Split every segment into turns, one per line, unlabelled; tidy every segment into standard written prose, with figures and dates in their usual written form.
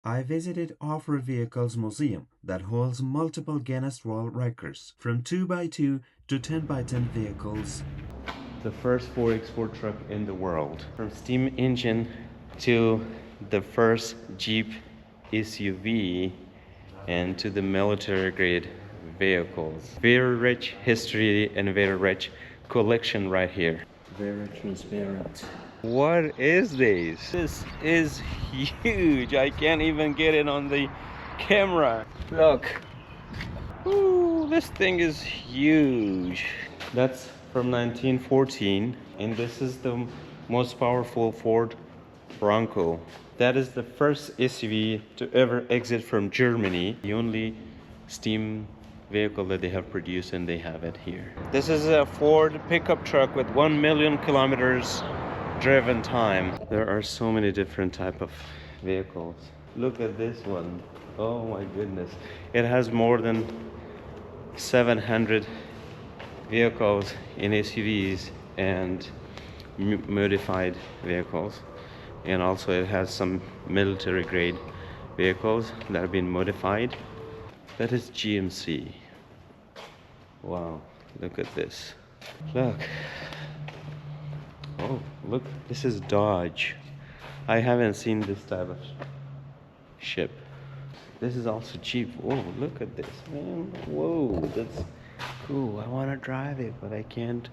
I visited Off-Road Vehicles Museum that holds multiple Guinness World Records, from 2x2 to 10x10 vehicles. The first 4x4 truck in the world. From steam engine to the first Jeep SUV and to the military grade vehicles. Very rich history and very rich collection right here. Very transparent. What is this? This is huge. I can't even get it on the camera. Look. Ooh, this thing is huge. That's from 1914, and this is the most powerful Ford Bronco. That is the first SUV to ever exit from Germany. The only steam vehicle that they have produced, and they have it here. This is a Ford pickup truck with 1 million kilometers driven time. There are so many different type of vehicles. Look at this one. Oh my goodness. It has more than 700 vehicles in SUVs and modified vehicles, and also it has some military grade vehicles that have been modified. That is GMC. Wow, look at this. Look. Oh, look, this is Dodge. I haven't seen this type of ship. This is also cheap. Whoa, look at this, man. Whoa, that's cool. I want to drive it, but I can't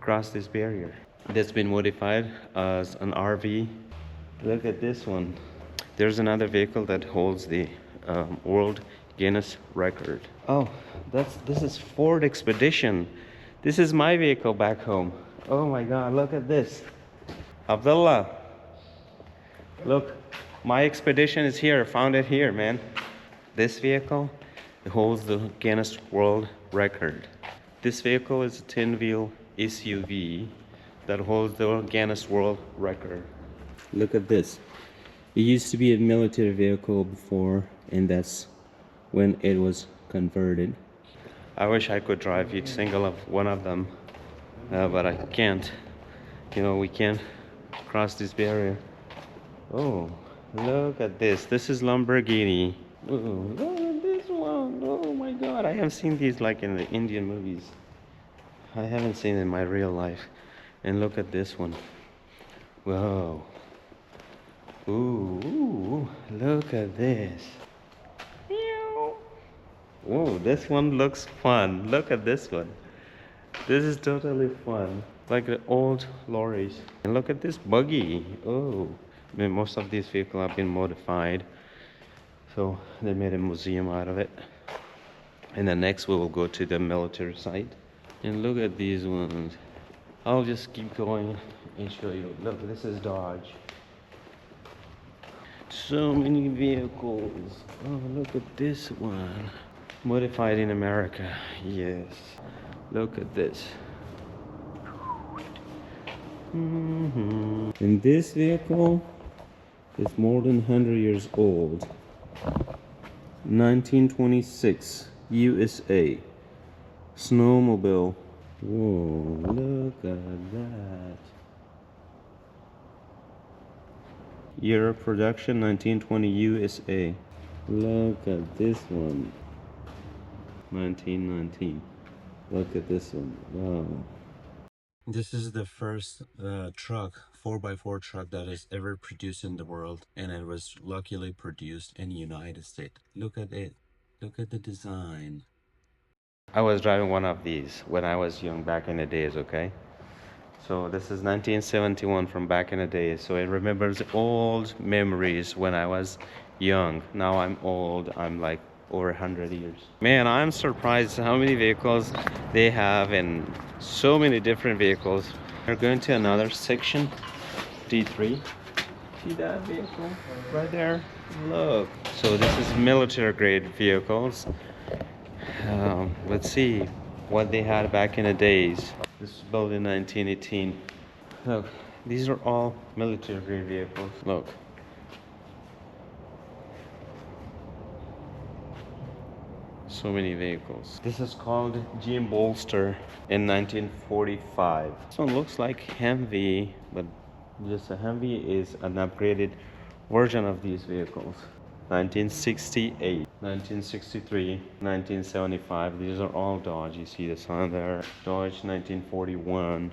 cross this barrier. That's been modified as an RV. Look at this one. There's another vehicle that holds the World Guinness Record. Oh, this is Ford Expedition. This is my vehicle back home. Oh my God, look at this. Abdullah, look, my Expedition is here. Found it here, man. This vehicle holds the Guinness World Record. This vehicle is a 10-wheel SUV that holds the Guinness World Record. Look at this. It used to be a military vehicle before, and that's when it was converted. I wish I could drive each single of one of them, but I can't. You know, we can't cross this barrier. Oh, look at this. This is Lamborghini. Oh, look at this one. Oh my God, I have seen these like in the Indian movies. I haven't seen it in my real life. And look at this one. Whoa. Ooh, look at this. Oh, this one looks fun. Look at this one. This is totally fun. Like the old lorries. And look at this buggy. Oh, I mean, most of these vehicles have been modified. So they made a museum out of it. And then next we will go to the military site. And look at these ones. I'll just keep going and show you. Look, this is Dodge. So many vehicles. Oh, look at this one. Modified in America. Yes. Look at this. And this vehicle is more than 100 years old. 1926, USA. Snowmobile. Whoa, look at that. Year of production, 1920, USA. Look at this one. 1919. Look at this one. Wow. This is the first truck, 4x4 truck that is ever produced in the world, and it was luckily produced in the United States. Look at it. Look at the design. I was driving one of these when I was young back in the days, okay? So this is 1971 from back in the days. So it remembers old memories when I was young. Now I'm old. I'm like over 100 years. Man, I'm surprised how many vehicles they have, and so many different vehicles. We're going to another section, D3. See that vehicle right there? Look. So this is military grade vehicles. Let's see what they had back in the days. This was built in 1918. Look, these are all military grade vehicles. Look. So many vehicles. This is called GM Bolster in 1945. This one looks like Humvee, but just a Humvee is an upgraded version of these vehicles. 1968, 1963, 1975. These are all Dodge. You see the sign there. Dodge 1941.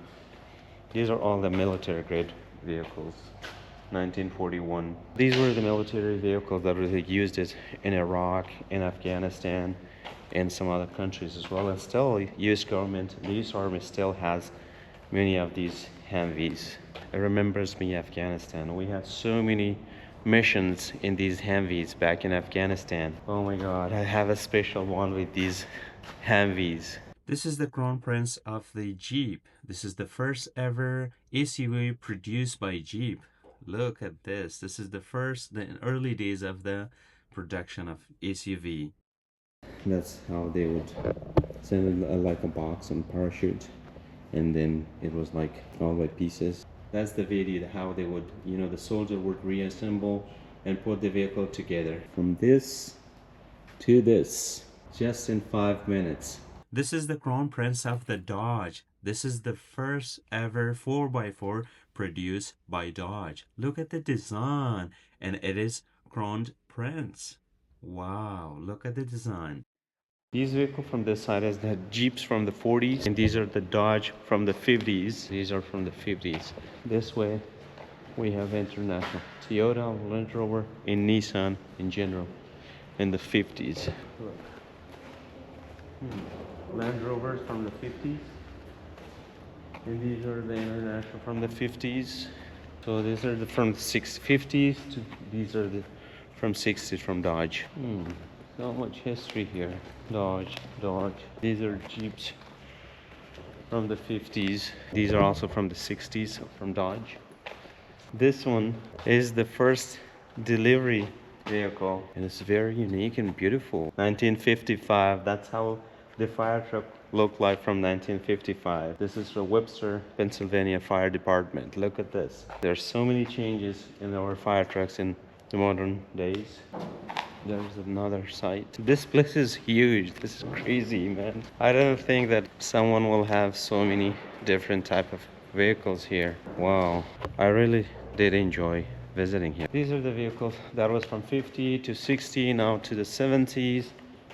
These are all the military grade vehicles. 1941. These were the military vehicles that were used in Iraq, in Afghanistan, and some other countries as well. And still, U.S. government, the U.S. Army still has many of these Humvees. It remembers me Afghanistan. We had so many missions in these Humvees back in Afghanistan. Oh my God, I have a special one with these Humvees. This is the Crown Prince of the Jeep. This is the first ever SUV produced by Jeep. Look at this. This is the early days of the production of SUV. That's how they would send it like a box and parachute, and then it was like all by pieces. That's the video how they would, the soldier would reassemble and put the vehicle together from this to this just in 5 minutes. This is the Crown Prince of the Dodge. This is the first ever 4x4 produced by Dodge. Look at the design, and it is Crown Prince. Wow, look at the design. These vehicles from this side is the Jeeps from the 40s, and these are the Dodge from the 50s. These are from the 50s. This way we have international Toyota, Land Rover, and Nissan in general in the 50s. Land Rovers from the 50s, and these are the international from the 50s. So these are from the 650s to these are the from 60s from Dodge. So much history here. Dodge. These are Jeeps from the 50s. These are also from the 60s from Dodge. This one is the first delivery vehicle, and it's very unique and beautiful. 1955. That's how the fire truck looked like from 1955. This is the Webster, Pennsylvania Fire Department. Look at this. There's so many changes in our fire trucks in the modern days. There's another site. This place is huge. This is crazy, man. I don't think that someone will have so many different type of vehicles here. Wow. I really did enjoy visiting here. These are the vehicles that was from 50 to 60, now to the 70s.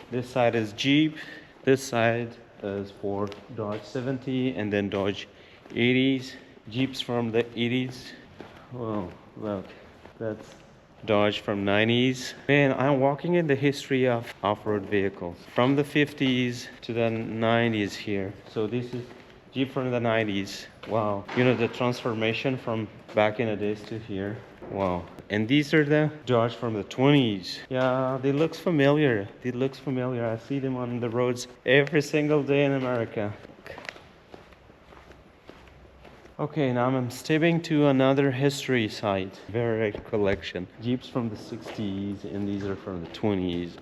This side is Jeep. This side is for Dodge 70 and then Dodge 80s. Jeeps from the 80s. Wow, look. That's Dodge from 90s. Man, I'm walking in the history of off-road vehicles from the 50s to the 90s here. So this is Jeep from the 90s. Wow. The transformation from back in the days to here. Wow. And these are the Dodge from the 20s. Yeah, they look familiar. I see them on the roads every single day in America. Okay, now I'm stepping to another history site. Very collection. Jeeps from the 60s, and these are from the 20s.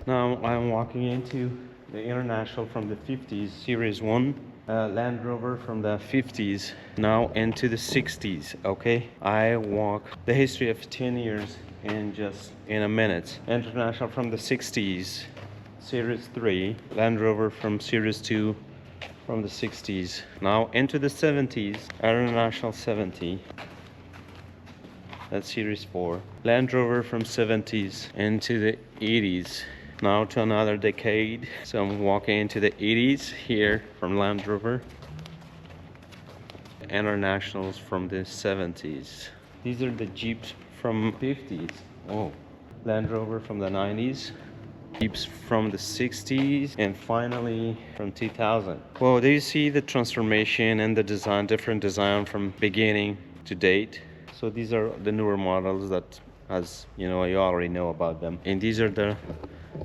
Now I'm walking into the International from the 50s, Series 1. Land Rover from the 50s, now into the 60s. Okay, I walk the history of 10 years in a minute. International from the 60s, Series 3. Land Rover from Series 2 from the 60s, now into the 70s. International 70, that's Series 4. Land Rover from 70s into the 80s, now to another decade. So I'm walking into the 80s here from Land Rover. Internationals from the 70s. These are the Jeeps from 50s. Oh, Land Rover from the 90s. Jeeps from the 60s, and finally from 2000. Well, do you see the transformation and the design, different design from beginning to date? So these are the newer models that, as you already know about them. And these are the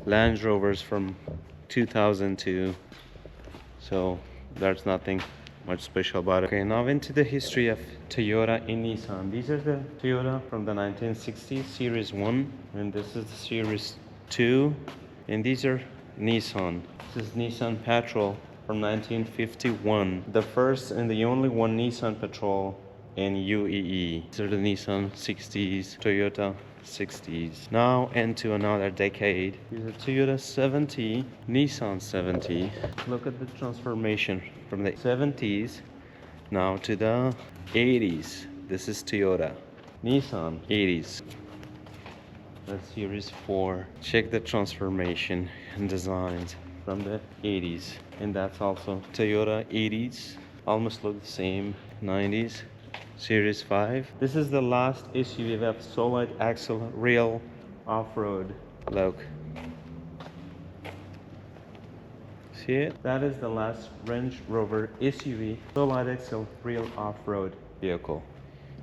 Land Rovers from 2002. So there's nothing much special about it. Okay, now into the history of Toyota and Nissan. These are the Toyota from the 1960s, Series 1, and this is the Series 2, and these are Nissan. This is Nissan Patrol from 1951, the first and the only one Nissan Patrol in UAE. These are the Nissan 60s, Toyota 60s. Now into another decade. These are Toyota 70, Nissan 70. Look at the transformation from the 70s now to the 80s. This is Toyota. Nissan 80s. That's Series 4. Check the transformation and designs from the 80s. And that's also Toyota 80s. Almost look the same. 90s. Series 5. This is the last SUV with solid axle real off-road. Look. See it? That is the last Range Rover SUV solid axle real off-road vehicle.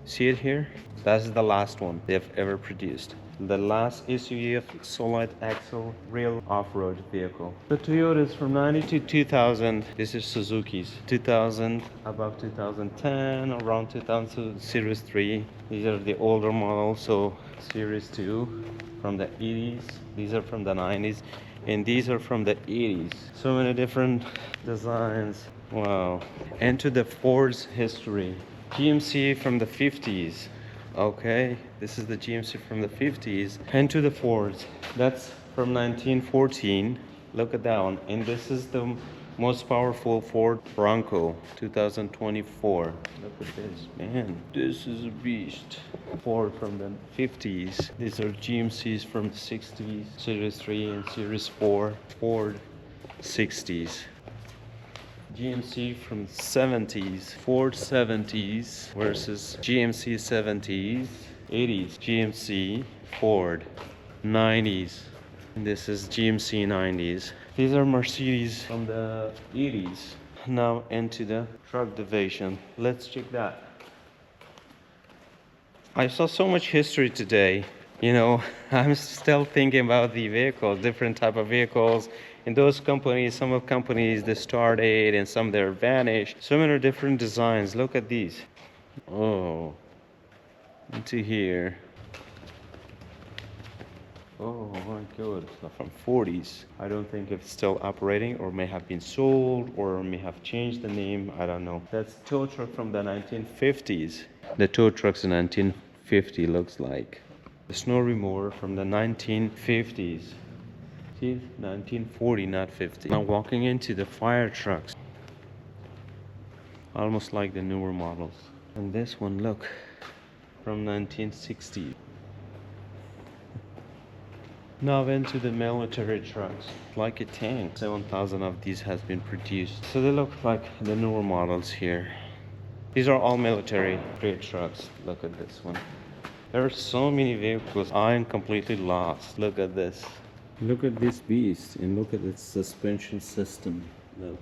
See it here? That's the last one they've ever produced. The last SUV of solid axle real off-road vehicle. The Toyotas from 90 to 2000. This is Suzuki's. 2000, above 2010, around 2000, Series 3. These are the older models, so Series 2 from the 80s. These are from the 90s. And these are from the 80s. So many different designs. Wow. Into the Ford's history. GMC from the 50s. Okay, this is the GMC from the 50s. And to the Fords. That's from 1914. Look at that one. And this is the most powerful Ford Bronco 2024. Look at this, man. This is a beast. Ford from the 50s. These are GMCs from the 60s. Series 3 and Series 4. Ford 60s. GMC from 70s, Ford 70s versus GMC 70s, 80s, GMC, Ford, 90s, and this is GMC 90s. These are Mercedes from the 80s. Now into the truck division. Let's check that. I saw so much history today. You know, I'm still thinking about the vehicles, different type of vehicles. In those companies, some of companies, they started and some they're vanished. So many different designs. Look at these. Oh, into here. Oh my God, it's from 40s. I don't think it's still operating or may have been sold or may have changed the name. I don't know. That's tow truck from the 1950s. The tow trucks in 1950 looks like. The snow remover from the 1950s. See, 1940, not 50. Now walking into the fire trucks. Almost like the newer models. And this one, look, from 1960. Now into the military trucks, like a tank. 7,000 of these has been produced. So they look like the newer models here. These are all military grade trucks. Look at this one. There are so many vehicles. I'm completely lost. Look at this. Look at this beast and look at its suspension system. Look.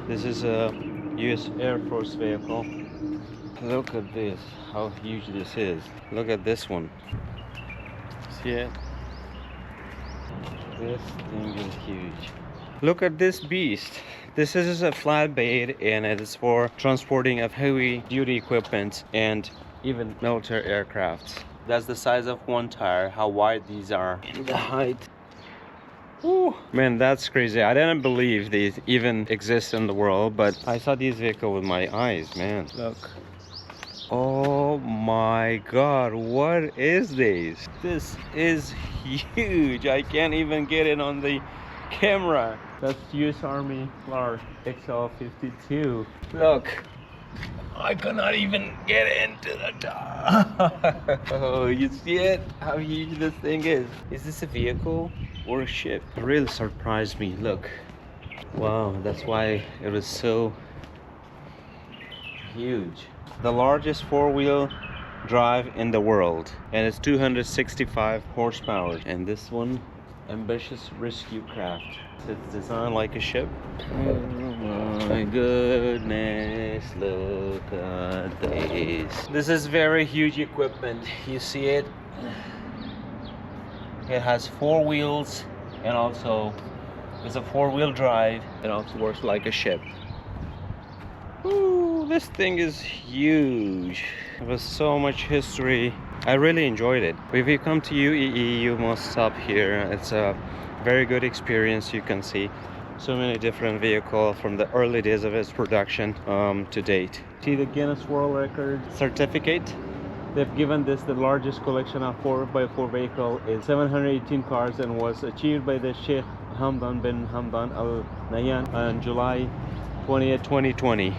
This is a US Air Force vehicle. Look at this, how huge this is. Look at this one. See it? This thing is huge. Look at this beast. This is a flatbed and it is for transporting of heavy duty equipment and even military aircrafts. That's the size of one tire, how wide these are, the height. Ooh, man, that's crazy. I didn't believe these even exist in the world, but I saw these vehicles with my eyes, man. Look. Oh my God, what is this? This is huge. I can't even get it on the camera. That's US Army Clark XL52. Look. I cannot even get into the top. Oh, you see it? How huge this thing is. Is this a vehicle or a ship? It really surprised me. Look. Wow, that's why it was so huge. The largest four-wheel drive in the world. And it's 265 horsepower. And this one, ambitious rescue craft. It's designed like a ship. Oh my goodness, look at this. This is very huge equipment. You see it? It has 4 wheels and also it's a 4-wheel drive. It also works like a ship. Ooh, this thing is huge. There was so much history. I really enjoyed it. If you come to UAE, you must stop here. It's a very good experience. You can see so many different vehicles from the early days of its production to date. See the Guinness World Records certificate? They've given this the largest collection of 4x4 vehicle is 718 cars and was achieved by the Sheikh Hamdan bin Hamdan Al Nahyan on July 20th, 2020.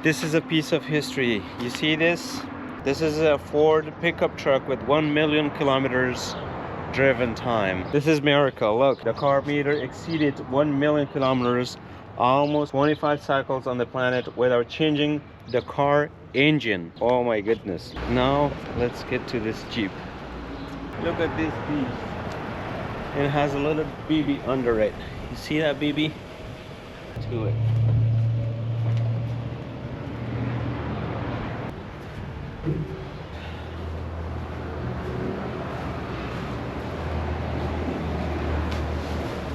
This is a piece of history. You see this? This is a Ford pickup truck with 1 million kilometers driven time. This is miracle. Look, the car meter exceeded 1 million kilometers, almost 25 cycles on the planet without changing the car engine. Oh my goodness. Now let's get to this Jeep. Look at this beast. It has a little baby under it. You see that baby? To it.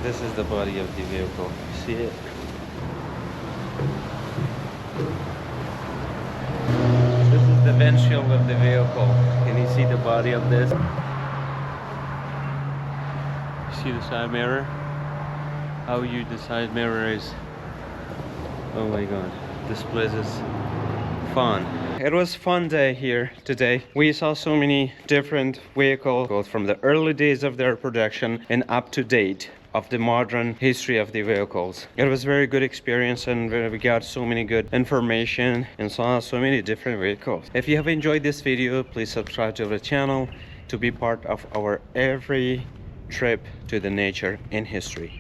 This is the body of the vehicle. You see it? This is the windshield of the vehicle. Can you see the body of this? You see the side mirror? How huge the side mirror is. Oh my god. This place is fun. It was a fun day here today. We saw so many different vehicles, both from the early days of their production and up to date of the modern history of the vehicles. It was a very good experience, and we got so many good information and saw so many different vehicles. If you have enjoyed this video, please subscribe to the channel to be part of our every trip to the nature in history.